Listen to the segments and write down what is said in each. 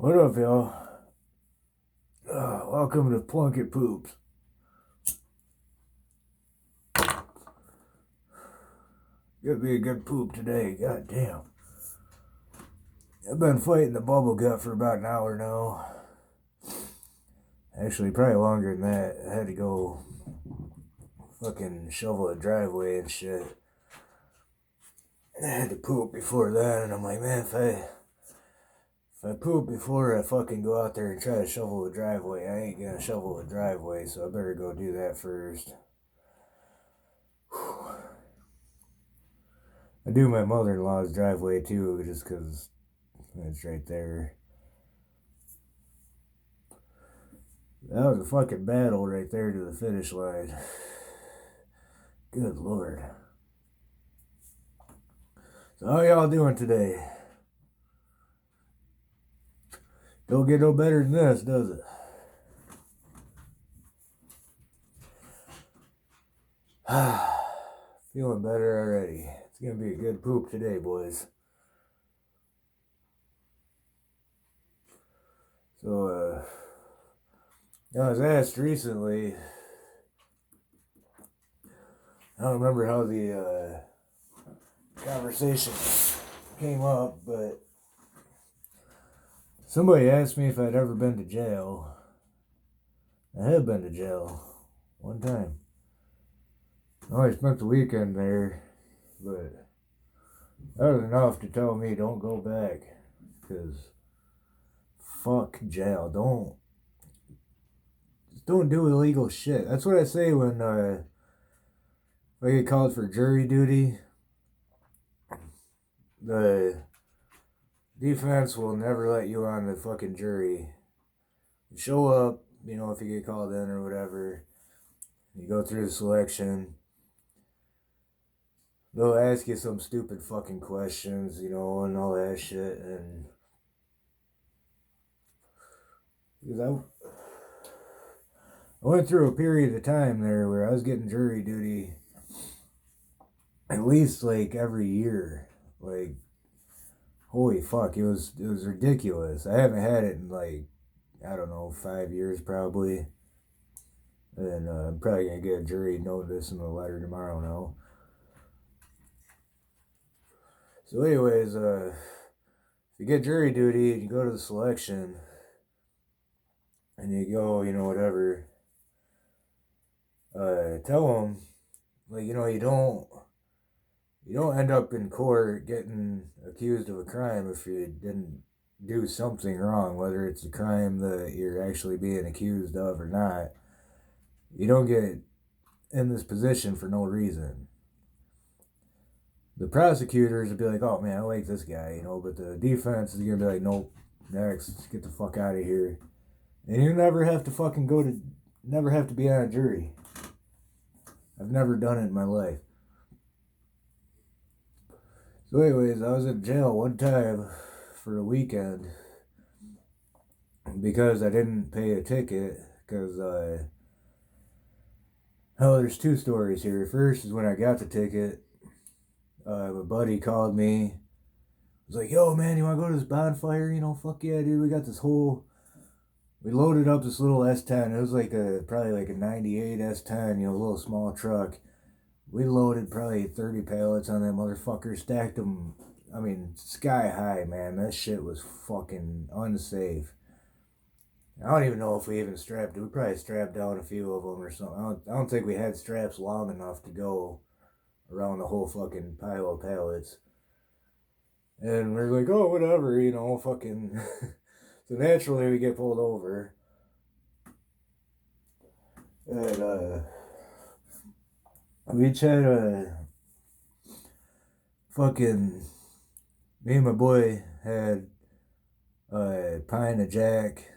What up, y'all? Welcome to Plunkett Poops. Gonna be a good poop today, god damn. I've been fighting the bubble gut for about an hour now. Actually, probably longer than that. I had to go fucking shovel a driveway and shit. I had to poop before that, and I'm like, man, if I poop before I fucking go out there and try to shovel a driveway, I ain't gonna shovel a driveway, so I better go do that first. I do my mother-in-law's driveway too, just because it's right there. That was a fucking battle right there to the finish line. Good lord. So how y'all doing today? Don't get no better than this, does it? Feeling better already. It's gonna be a good poop today, boys. So, I was asked recently, I don't remember how the conversation came up, but somebody asked me if I'd ever been to jail. I have been to jail one time. I only spent the weekend there, but that was enough to tell me don't go back, because fuck jail. Don't do illegal shit. That's what I say when I get called for jury duty. The defense will never let you on the fucking jury. You show up, if you get called in or whatever. You go through the selection. They'll ask you some stupid fucking questions, and all that shit. And because I went through a period of time there where I was getting jury duty at least like every year. Like, holy fuck, it was ridiculous. I haven't had it in like, I don't know, 5 years probably. And I'm probably gonna get a jury notice in the letter tomorrow now. So anyways, if you get jury duty and you go to the selection and you go, whatever, tell them, like, you don't end up in court getting accused of a crime if you didn't do something wrong, whether it's a crime that you're actually being accused of or not. You don't get in this position for no reason. The prosecutors would be like, oh man, I like this guy, but the defense is gonna be like, nope, next, get the fuck out of here. And you never have to never have to be on a jury. I've never done it in my life. So anyways, I was in jail one time for a weekend because I didn't pay a ticket, because there's two stories here. First is when I got the ticket, my buddy called me. He was like, yo man, you want to go to this bonfire? Fuck yeah, dude, we loaded up this little S10. It was like probably like a 98 S10, a little small truck. We loaded probably 30 pallets on that motherfucker, stacked them, sky high, man. That shit was fucking unsafe. I don't even know if we even strapped it. We probably strapped down a few of them or something. I don't think we had straps long enough to go around the whole fucking pile of pallets. And we're like, oh, whatever, fucking. So naturally we get pulled over. And, we each had a fucking. Me and my boy had a pint of Jack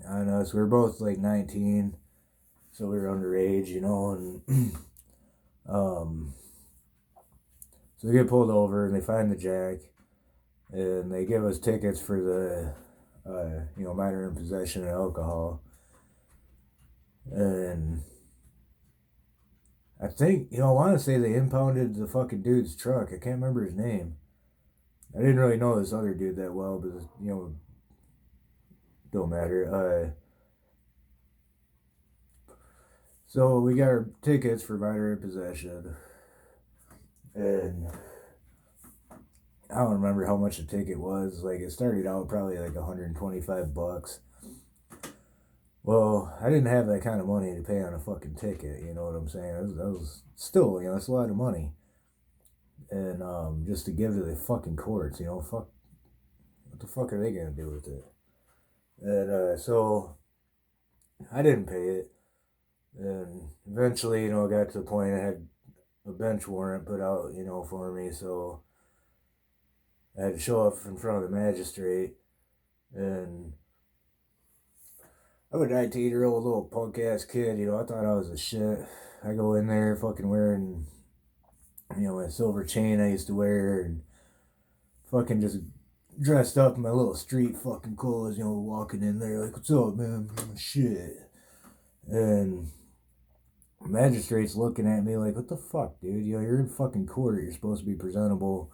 on us. We were both like 19, so we were underage, and so we get pulled over and they find the Jack, and they give us tickets for the minor in possession of alcohol. And I think, I want to say they impounded the fucking dude's truck. I can't remember his name. I didn't really know this other dude that well, but, don't matter. So we got our tickets for minor in possession, and I don't remember how much the ticket was. Like it started out probably like $125. Well, I didn't have that kind of money to pay on a fucking ticket. You know what I'm saying? That was still, that's a lot of money, and just to give to the fucking courts. Fuck, what the fuck are they gonna do with it? And so I didn't pay it, and eventually, I got to the point I had a bench warrant put out, for me, so I had to show up in front of the magistrate, and I'm a 19-year-old little punk ass kid. I thought I was a shit. I go in there fucking wearing, my silver chain I used to wear, and fucking just dressed up in my little street fucking clothes, walking in there like, what's up, man? Shit. And the magistrate's looking at me like, what the fuck, dude? You're in fucking court. You're supposed to be presentable.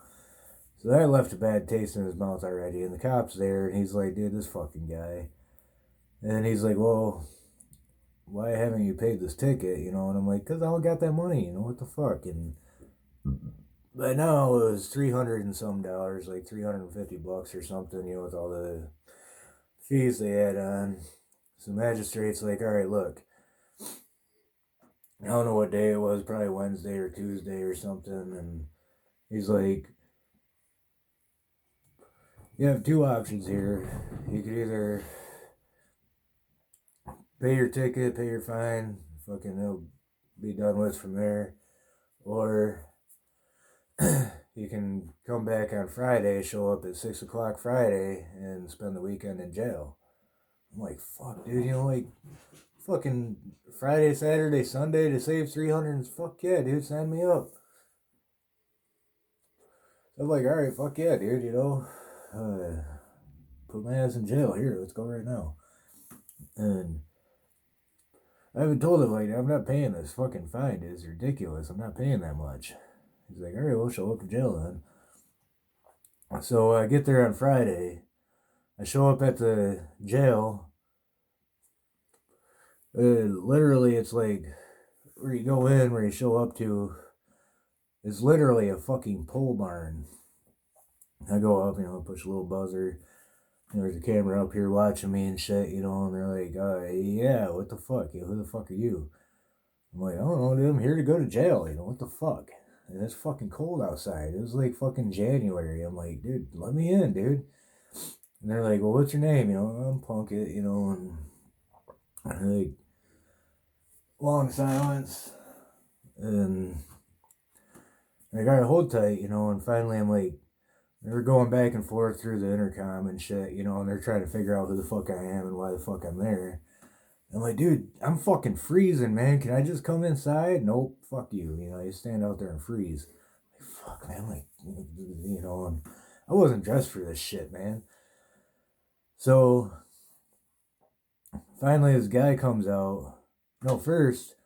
So that left a bad taste in his mouth already. And the cop's there, and he's like, dude, this fucking guy. And he's like, well, why haven't you paid this ticket? And I'm like, because I don't got that money. What the fuck? And by now it was 300 and some dollars, like $350 or something, with all the fees they had on. So the magistrate's like, all right, look, I don't know what day it was, probably Wednesday or Tuesday or something. And he's like, you have two options here. You could either pay your ticket, pay your fine, fucking it'll be done with from there, or you can come back on Friday, show up at 6 o'clock Friday, and spend the weekend in jail. I'm like, fuck, dude, like fucking Friday, Saturday, Sunday to save 300. Fuck yeah, dude, sign me up. So I'm like, all right, fuck yeah, dude, put my ass in jail here. Let's go right now. And I haven't told him, like, I'm not paying this fucking fine. It's ridiculous. I'm not paying that much. He's like, all right, we'll show up to jail then. So I get there on Friday. I show up at the jail. Literally, it's like where you go in, where you show up to, is literally a fucking pole barn. I go up, push a little buzzer. There's a camera up here watching me and shit, and they're like, yeah, what the fuck? Who the fuck are you? I'm like, I don't know, dude, I'm here to go to jail, what the fuck? And it's fucking cold outside. It was like fucking January. I'm like, dude, let me in, dude. And they're like, well, what's your name? I'm Plunkett, and like, long silence. And I got to hold tight, and finally I'm like, they're going back and forth through the intercom and shit, and they're trying to figure out who the fuck I am and why the fuck I'm there. I'm like, dude, I'm fucking freezing, man. Can I just come inside? Nope, fuck you. You stand out there and freeze. Like, fuck, man. Like, and I wasn't dressed for this shit, man. So finally, this guy comes out. No, first,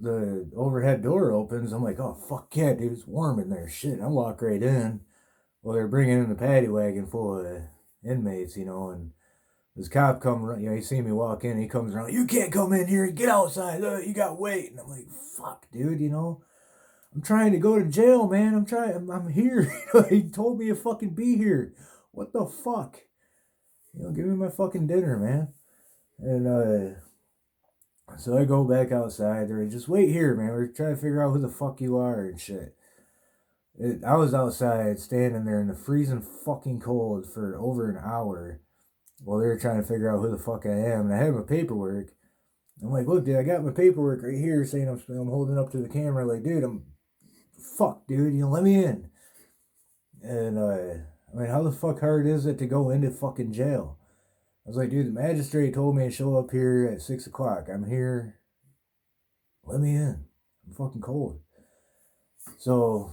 the overhead door opens. I'm like, oh, fuck yeah, dude, it's warm in there. Shit, I walk right in. Well, they're bringing in the paddy wagon full of inmates, and this cop come, he see me walk in, he comes around, you can't come in here, get outside, you got to wait. And I'm like, fuck, dude, I'm trying to go to jail, man. I'm here. He told me to fucking be here. What the fuck? Give me my fucking dinner, man. And so I go back outside. They're like, just wait here, man. We're trying to figure out who the fuck you are and shit. I was outside standing there in the freezing fucking cold for over an hour while they were trying to figure out who the fuck I am. And I had my paperwork. I'm like, look, dude, I got my paperwork right here saying I'm holding up to the camera. Like, dude, fuck, dude, let me in. And I mean, how the fuck hard is it to go into fucking jail? I was like, dude, the magistrate told me to show up here at 6 o'clock. I'm here. Let me in. I'm fucking cold. So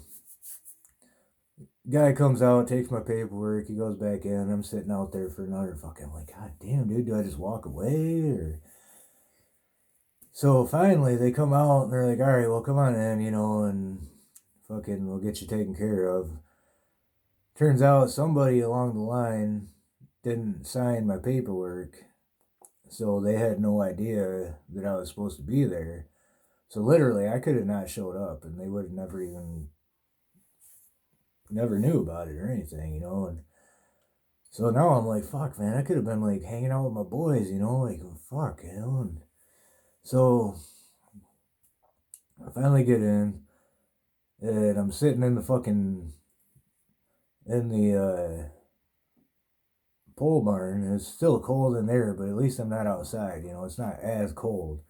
guy comes out, takes my paperwork, he goes back in. I'm sitting out there for another fucking, I'm like, god damn, dude, do I just walk away? Or so finally they come out and they're like, all right, well, come on in, and fucking we'll get you taken care of. Turns out somebody along the line didn't sign my paperwork, so they had no idea that I was supposed to be there. So literally, I could have not showed up, and they would have never knew about it or anything, And so now I'm like, fuck, man, I could have been like hanging out with my boys, like fuck. And so I finally get in, and I'm sitting in the fucking in the pole barn. And it's still cold in there, but at least I'm not outside. It's not as cold.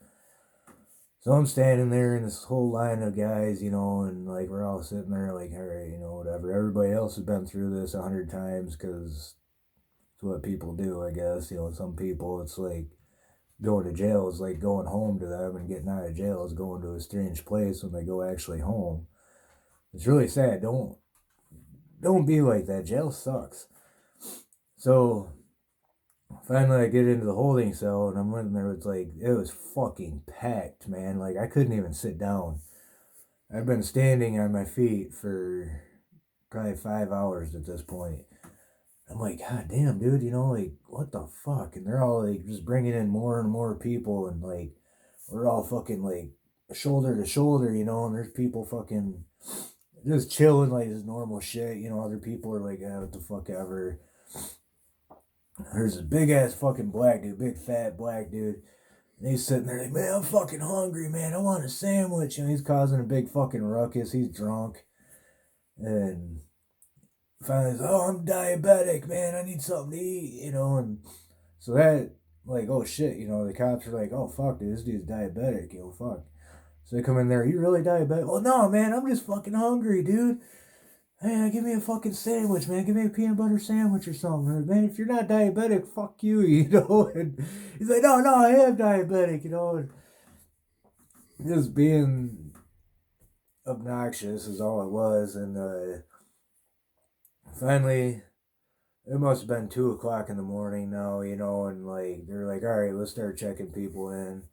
So I'm standing there in this whole line of guys, and like we're all sitting there, like, all right, whatever. Everybody else has been through this 100 times because it's what people do, I guess. Some people, it's like going to jail is like going home to them, and getting out of jail is going to a strange place when they go actually home. It's really sad. Don't be like that. Jail sucks. So finally I get into the holding cell, and I'm in there. It was fucking packed, man. Like I couldn't even sit down. I've been standing on my feet for probably 5 hours at this point. I'm like, God damn, dude, like, what the fuck? And they're all like just bringing in more and more people, and like, we're all fucking like shoulder to shoulder, and there's people fucking just chilling like this normal shit, Other people are like, what the fuck ever. There's a big ass fucking black dude, big fat black dude. And he's sitting there like, man, I'm fucking hungry, man. I want a sandwich. And he's causing a big fucking ruckus. He's drunk. And finally he's like, oh, I'm diabetic, man. I need something to eat, And so that, like, oh shit, the cops are like, oh fuck, dude, this dude's diabetic, fuck. So they come in there, are you really diabetic? Well, no, man, I'm just fucking hungry, dude. Hey, give me a fucking sandwich, man. Give me a peanut butter sandwich or something. Or, man, if you're not diabetic, fuck you, And he's like, no, I am diabetic, And just being obnoxious is all it was. And finally, it must have been 2 o'clock in the morning now, And like they're like, all right, let's start checking people in.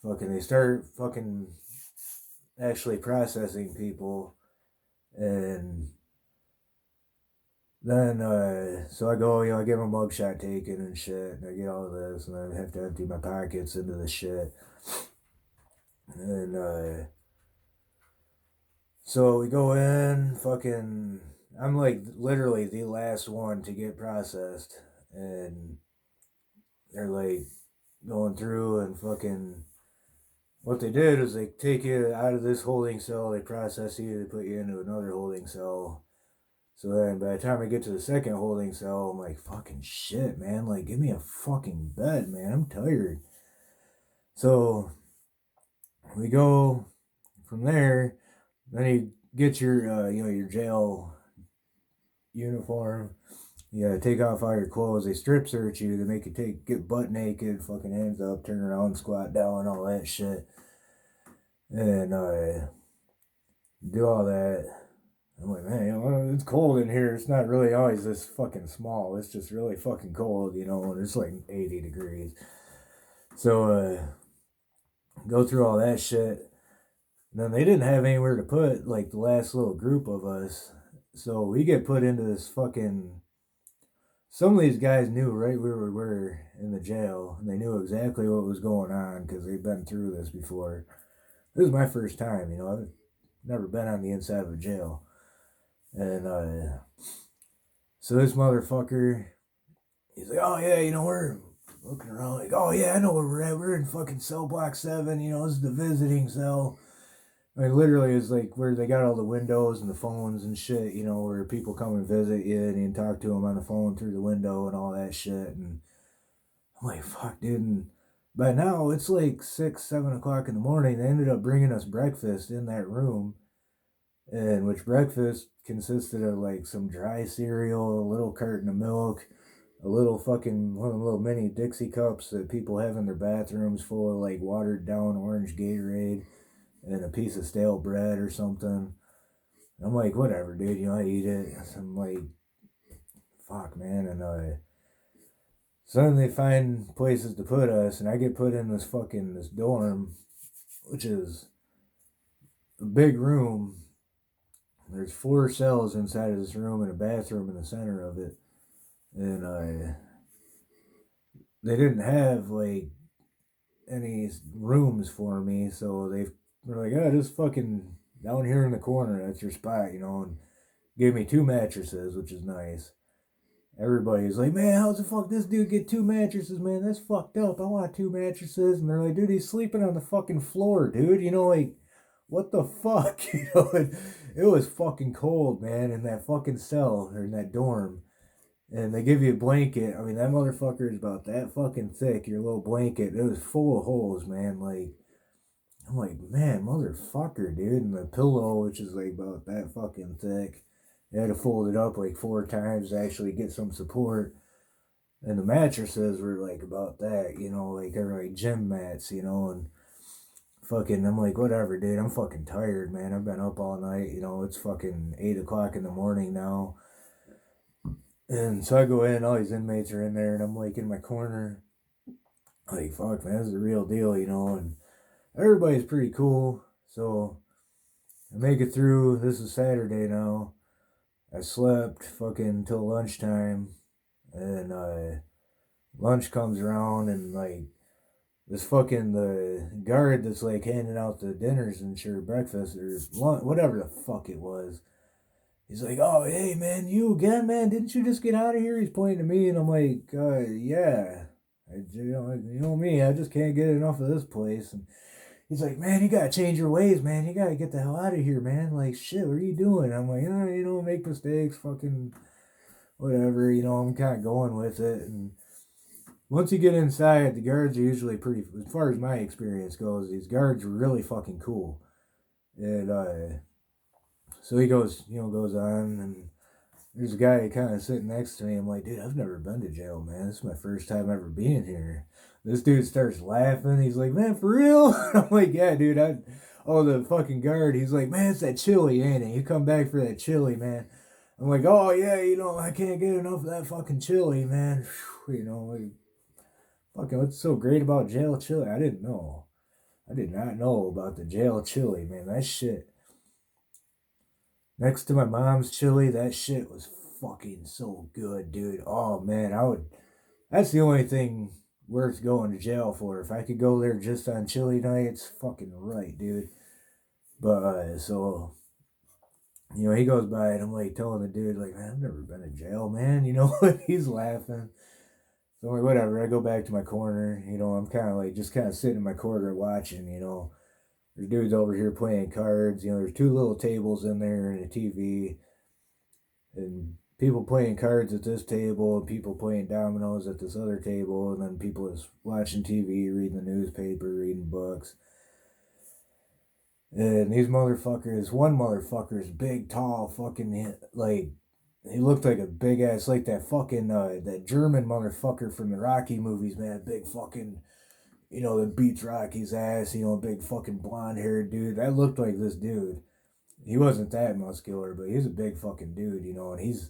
Fucking, they start fucking actually processing people, and then, so I go, I get my mugshot taken and shit, and I get all this, and I have to empty my pockets into the shit. And, so we go in, fucking, I'm like literally the last one to get processed, and they're like going through and fucking, what they did is they take you out of this holding cell, they process you, they put you into another holding cell. So then by the time I get to the second holding cell, I'm like, fucking shit, man. Like, give me a fucking bed, man. I'm tired. So we go from there. Then you get your, your jail uniform. You gotta take off all your clothes. They strip search you. They make you get butt naked, fucking hands up, turn around, squat down, all that shit. And do all that. I'm like, man, it's cold in here. It's not really always this fucking small. It's just really fucking cold, and it's like 80 degrees. So, go through all that shit. And then they didn't have anywhere to put, like, the last little group of us. So we get put into this fucking... Some of these guys knew right where we were in the jail. And they knew exactly what was going on because they've been through this before. This is my first time, I've never been on the inside of a jail. And so this motherfucker, he's like, oh yeah, we're looking around like, oh yeah, I know where we're at. We're in fucking cell block 7, this is the visiting cell. I mean, literally it's like where they got all the windows and the phones and shit, where people come and visit you and you can talk to them on the phone through the window and all that shit. And I'm like, fuck, dude. And by now it's like 6, 7 o'clock in the morning. They ended up bringing us breakfast in that room. And which breakfast consisted of like some dry cereal, a little carton of milk, a little fucking one of the little mini Dixie cups that people have in their bathrooms full of like watered down orange Gatorade, and a piece of stale bread or something. I'm like, whatever, dude, I eat it. I'm like, fuck, man. And so then they find places to put us, and I get put in this dorm, which is a big room. There's 4 cells inside of this room and a bathroom in the center of it. And they didn't have like any rooms for me, so they were like, "Oh, just fucking down here in the corner. That's your spot," and gave me two mattresses, which is nice. Everybody's like, "Man, how's the fuck this dude get two mattresses, man? That's fucked up. I want two mattresses." And they're like, "Dude, he's sleeping on the fucking floor, dude. Like, what the fuck?" It was fucking cold, man, in that fucking cell or in that dorm. And they give you a blanket. I mean, that motherfucker is about that fucking thick. Your little blanket. It was full of holes, man. Like, I'm like, man, motherfucker, dude. And the pillow, which is like about that fucking thick. They had to fold it up like 4 times to actually get some support. And the mattresses were like about that, like they're like gym mats, and fucking, I'm like, whatever, dude. I'm fucking tired, man. I've been up all night, it's fucking 8 o'clock in the morning now. And so I go in, all these inmates are in there, and I'm like in my corner, like, fuck, man, this is the real deal, and everybody's pretty cool. So I make it through. This is Saturday now. I slept fucking till lunchtime, and lunch comes around, and like this fucking the guard that's like handing out the dinners and sure breakfast or lunch, whatever the fuck it was. He's like, "Oh, hey man, you again, man? Didn't you just get out of here?" He's pointing to me, and I'm like, "Yeah." You know me. I just can't get enough of this place. And he's like, "Man, you gotta change your ways, man. You gotta get the hell out of here, man. Like, shit, what are you doing?" I'm like, make mistakes, fucking whatever. I'm kind of going with it. And once you get inside, the guards are usually pretty. As far as my experience goes, these guards are really fucking cool. And so he goes on, and there's a guy kind of sitting next to me. I'm like, "Dude, I've never been to jail, man. This is my first time ever being here." This dude starts laughing. He's like, "Man, for real?" I'm like, "Yeah, dude. Oh, the fucking guard. He's like, "Man, it's that chili, ain't it? You come back for that chili, man." I'm like, "Oh yeah, I can't get enough of that fucking chili, man." Like, fucking, what's so great about jail chili? I didn't know. I did not know about the jail chili, man. That shit. Next to my mom's chili, that shit was fucking so good, dude. Oh man, I would. That's the only thing worth going to jail for. If I could go there just on chili nights, fucking right, dude. But so he goes by and I'm like telling the dude like, "Man, I've never been to jail, man." And he's laughing. So I'm like, whatever. I go back to my corner. I'm kind of like just kind of sitting in my corner watching. There's dudes over here playing cards. There's two little tables in there and a TV, and people playing cards at this table, and people playing dominoes at this other table, and then people just watching TV, reading the newspaper, reading books. And these motherfuckers, one motherfucker's big, tall, fucking like he looked like a big ass, like that fucking that German motherfucker from the Rocky movies, man. Big fucking, that beats Rocky's ass. Big fucking blonde haired dude. That looked like this dude. He wasn't that muscular, but he's a big fucking dude, and he's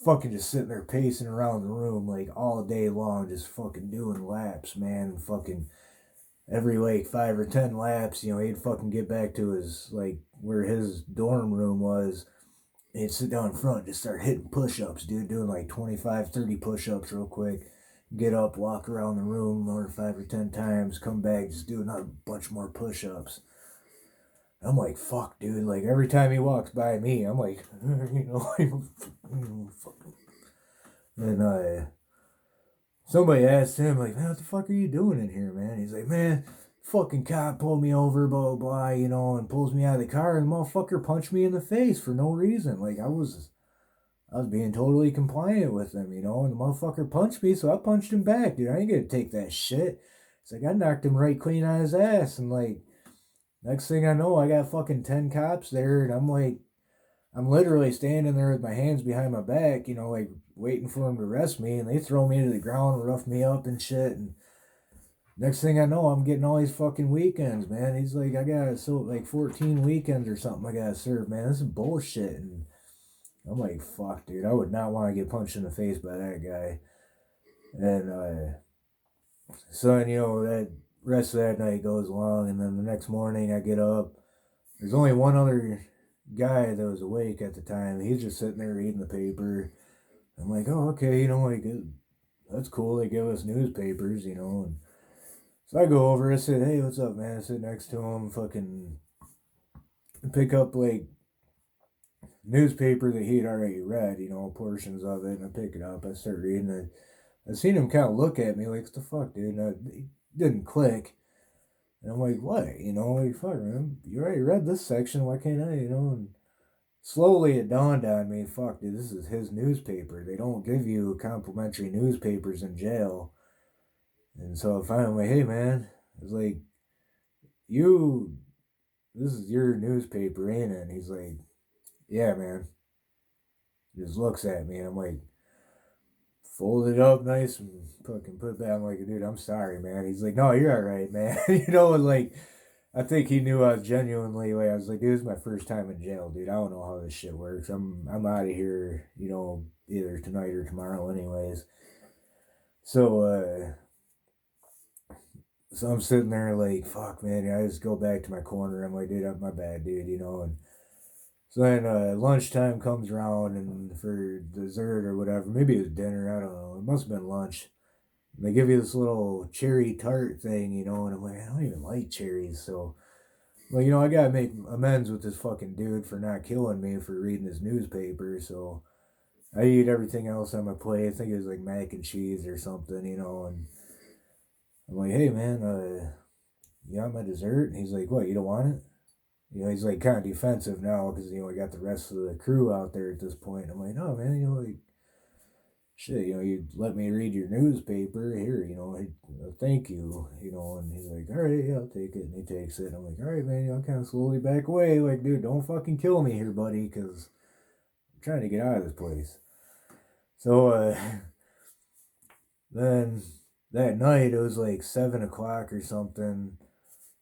fucking just sitting there pacing around the room like all day long, just fucking doing laps, man. And fucking every like 5 or 10 laps, he'd fucking get back to his like where his dorm room was. He'd sit down in front, just start hitting push-ups, dude, doing like 25, 30 push-ups real quick. Get up, walk around the room another 5 or 10 times, come back, just do another bunch more push-ups. I'm like, fuck, dude. Like, every time he walks by me, I'm like, and somebody asked him, like, "Man, what the fuck are you doing in here, man?" He's like, "Man, fucking cop pulled me over, blah, blah, and pulls me out of the car, and the motherfucker punched me in the face for no reason. Like, I was being totally compliant with him, and the motherfucker punched me, so I punched him back, dude. I ain't gonna take that shit." It's like, I knocked him right clean on his ass, and like, next thing I know, I got fucking 10 cops there, and I'm like, I'm literally standing there with my hands behind my back, like waiting for them to arrest me, and they throw me to the ground, rough me up and shit. And next thing I know, I'm getting all these fucking weekends, man. He's like, I got like 14 weekends or something I gotta serve, man. This is bullshit. And I'm like, fuck, dude, I would not want to get punched in the face by that guy. And so, that rest of that night goes along, and then the next morning I get up. There's only one other guy that was awake at the time. He's just sitting there reading the paper. I'm like, oh, okay, you know, like, that's cool. They give us newspapers, you know. And so I go over, I said, hey, what's up, man? I sit next to him, fucking pick up, like, newspaper that he'd already read, you know, portions of it, and I pick it up, I start reading it. I seen him kind of look at me like, what the fuck, dude? And it didn't click. And I'm like, what? You know, like, fuck, man, you already read this section, why can't I, you know? And slowly it dawned on me, fuck, dude, this is his newspaper. They don't give you complimentary newspapers in jail. And so I finally went, hey, man, it's like, you, this is your newspaper, ain't it? And he's like, yeah, man. He just looks at me, and I'm like, fold it up nice and fucking put it back. I'm like, dude, I'm sorry, man. He's like, no, you're all right, man. You know, and like, I think he knew I was genuinely like, I was like, dude, this is my first time in jail, dude. I don't know how this shit works. I'm out of here, you know, either tonight or tomorrow, anyways. So, so I'm sitting there like, fuck, man. I just go back to my corner. I'm like, dude, my bad, dude, you know. And so then lunchtime comes around, and for dessert or whatever, maybe it was dinner. I don't know. It must have been lunch. And they give you this little cherry tart thing, you know. And I'm like, I don't even like cherries, so. Well, you know, I gotta make amends with this fucking dude for not killing me for reading his newspaper. So I eat everything else on my plate. I think it was like mac and cheese or something, you know. And I'm like, hey man, you got my dessert? And he's like, what? You don't want it? You know, he's like kind of defensive now because you know I got the rest of the crew out there at this point. I'm like, no man, you know, like shit, you know, you let me read your newspaper here, you know, thank you, you know. And he's like, all right, yeah, I'll take it. And he takes it. I'm like, all right, man, you know, kind of slowly back away. Like, dude, don't fucking kill me here, buddy, because I'm trying to get out of this place. So, then that night, it was like 7 o'clock or something.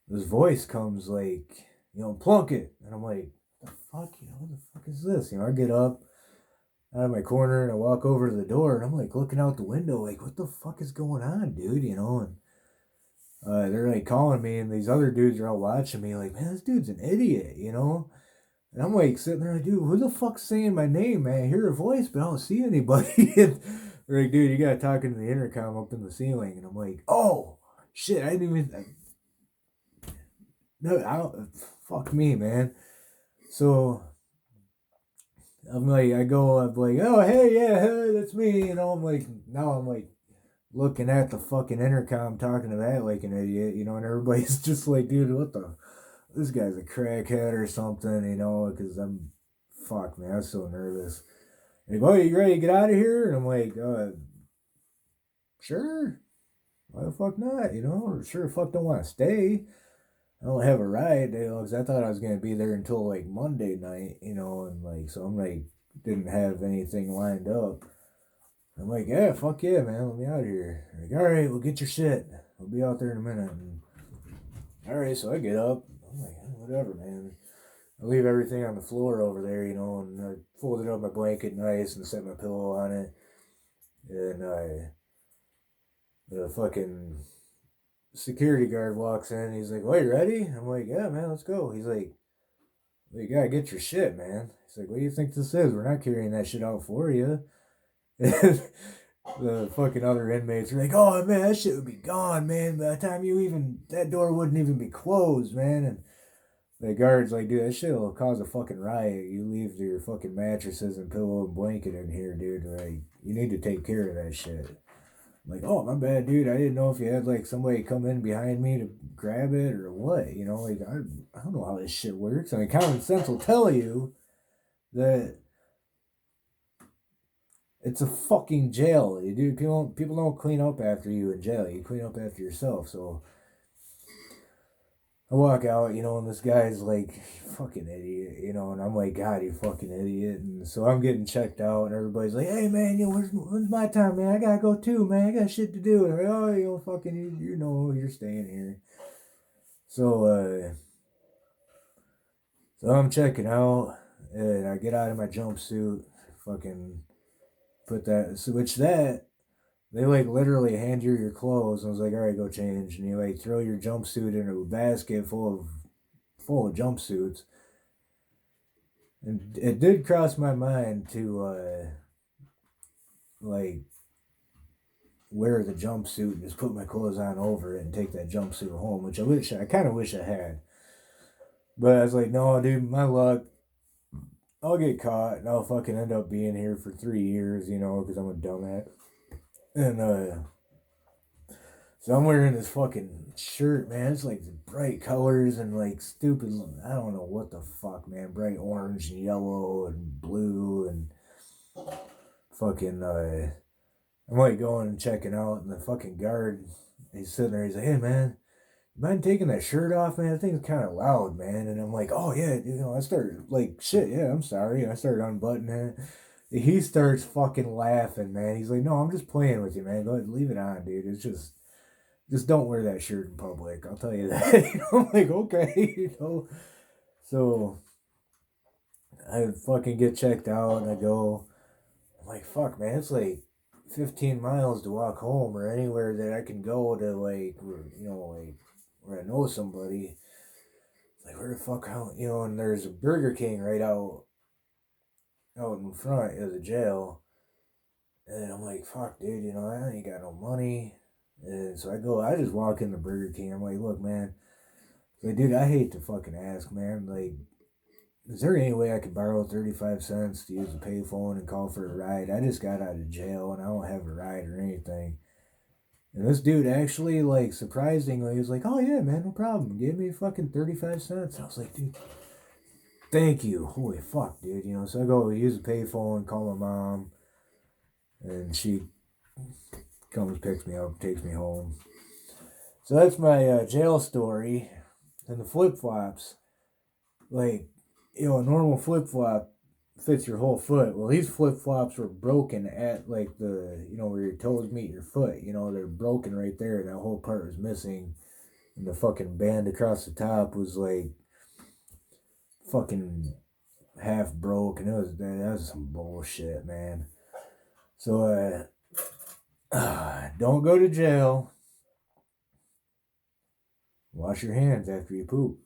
This voice comes like, you know, Plunkett. And I'm like, the fuck, you know, what the fuck is this? You know, I get up out of my corner and I walk over to the door and I'm like looking out the window, like, what the fuck is going on, dude? You know, and they're like calling me, and these other dudes are all watching me, like, man, this dude's an idiot, you know? And I'm like sitting there, like, dude, who the fuck's saying my name, man? I hear a voice, but I don't see anybody. And they're like, dude, you gotta talk into the intercom up in the ceiling. And I'm like, oh, shit, I didn't even, no, I don't, fuck me, man. So I'm like, I'm like, oh, hey, yeah, hey, that's me. You know, I'm like, now I'm like, looking at the fucking intercom talking to that like an idiot, you know, and everybody's just like, dude, what the, this guy's a crackhead or something, you know, because fuck, man, I was so nervous. Like, oh, you ready to get out of here? And I'm like, sure, why the fuck not, you know, or sure fuck don't want to stay. I don't have a ride, you know, because I thought I was going to be there until like Monday night, you know, and like, so I'm like, didn't have anything lined up. I'm like, yeah, fuck yeah, man, let me out of here. Like, all right, well, get your shit. I'll be out there in a minute. And, all right, so I get up. I'm like, whatever, man. I leave everything on the floor over there, you know, and I folded up my blanket nice and set my pillow on it. And the fucking security guard walks in. He's like, well, you ready? I'm like, yeah, man, let's go. He's like, well, you gotta get your shit, man. He's like, what do you think this is? We're not carrying that shit out for you. The fucking other inmates are like, oh man, that shit would be gone, man. By the time you even, that door wouldn't even be closed, man. And the guard's like, dude, that shit will cause a fucking riot. You leave your fucking mattresses and pillow and blanket in here, dude. Like, you need to take care of that shit. I'm like, oh, my bad, dude. I didn't know if you had like somebody come in behind me to grab it or what. You know, like, I don't know how this shit works. I mean, common sense will tell you that it's a fucking jail, dude. People don't clean up after you in jail. You clean up after yourself. So I walk out, you know, and this guy's like, fucking idiot, you know, and I'm like, God, you fucking idiot. And so I'm getting checked out, and everybody's like, hey, man, you know, when's my time, man? I gotta go too, man. I got shit to do. And I'm like, oh, you know, fucking, you know, you're staying here. So, so I'm checking out, and I get out of my jumpsuit, fucking put that, switch that. They like literally hand you your clothes. And I was like, all right, go change. And you like throw your jumpsuit in a basket full of jumpsuits. And it did cross my mind to like wear the jumpsuit and just put my clothes on over it and take that jumpsuit home, which I kind of wish I had. But I was like, no, dude, my luck. I'll get caught and I'll fucking end up being here for 3 years, because I'm a dumbass. And so I'm wearing this fucking shirt, man. It's like bright colors and like stupid. I don't know what the fuck, man. Bright orange and yellow and blue and fucking. I'm like going and checking out, and the fucking guard, he's sitting there. He's like, "Hey, man, you mind taking that shirt off, man? That thing's kind of loud, man." And I'm like, "Oh yeah, I started like shit. Yeah, I'm sorry." I started unbuttoning it. He starts fucking laughing, man. He's like, "No, I'm just playing with you, man. Go ahead, leave it on, dude. It's just don't wear that shirt in public. I'll tell you that." I'm like, okay. So I fucking get checked out, and I go. I'm like, fuck, man. It's like 15 miles to walk home or anywhere that I can go to, like, like where I know somebody. Like, where the fuck, and there's a Burger King right out in front of the jail. And I'm like, fuck, dude, I ain't got no money. And so I just walk in the Burger King. I'm like, look, man. Like, dude, I hate to fucking ask, man. Like, is there any way I could borrow 35 cents to use a payphone and call for a ride? I just got out of jail and I don't have a ride or anything. And this dude actually, like, surprisingly, was like, oh, yeah, man, no problem. Give me fucking 35 cents. I was like, dude, thank you. Holy fuck, dude. So I go use a payphone, call my mom, and she comes, picks me up, takes me home. So that's my jail story. And the flip flops, like, a normal flip flop fits your whole foot. Well, these flip flops were broken at like the where your toes meet your foot. They're broken right there. That whole part was missing, and the fucking band across the top was like fucking half broke, and that was some bullshit, man. So don't go to jail. Wash your hands after you poop.